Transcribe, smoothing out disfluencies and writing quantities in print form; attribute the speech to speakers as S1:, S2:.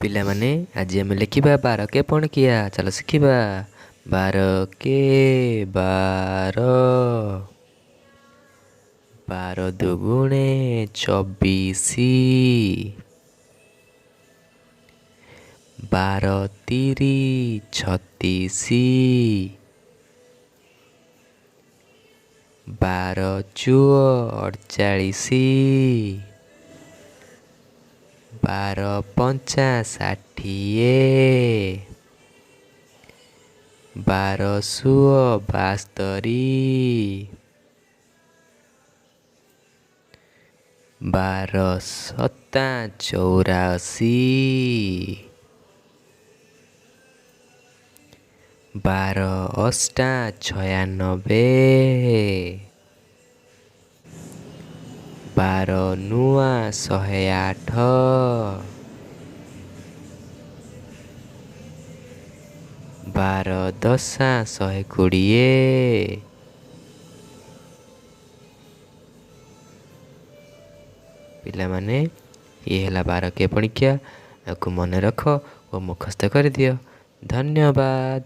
S1: ପିଲାମାନେ ଆଜି ଆମେ ଲେଖିବା 12 କେ ପଣିକିଆ। ଚାଲ ଶିଖିବା। 12 କେ 12, 12 ଦୁଗୁଣେ 24, 12 ତିରି 36, 12 ଚୁଅ 48, 12 ପଞ୍ଚା 60, 12 ସୁଅ 72, 12 ସତା 84, 12 ଅଷ୍ଟା 96, 12 ନୂଆ 108, 12 ଦଶା 120। ପିଲାମାନେ ଇଏ ହେଲା 12 କେ ପଣିକିଆ। ଏହାକୁ ମନେ ରଖ ଓ ମୁଖସ୍ଥ କରିଦିଅ। ଧନ୍ୟବାଦ।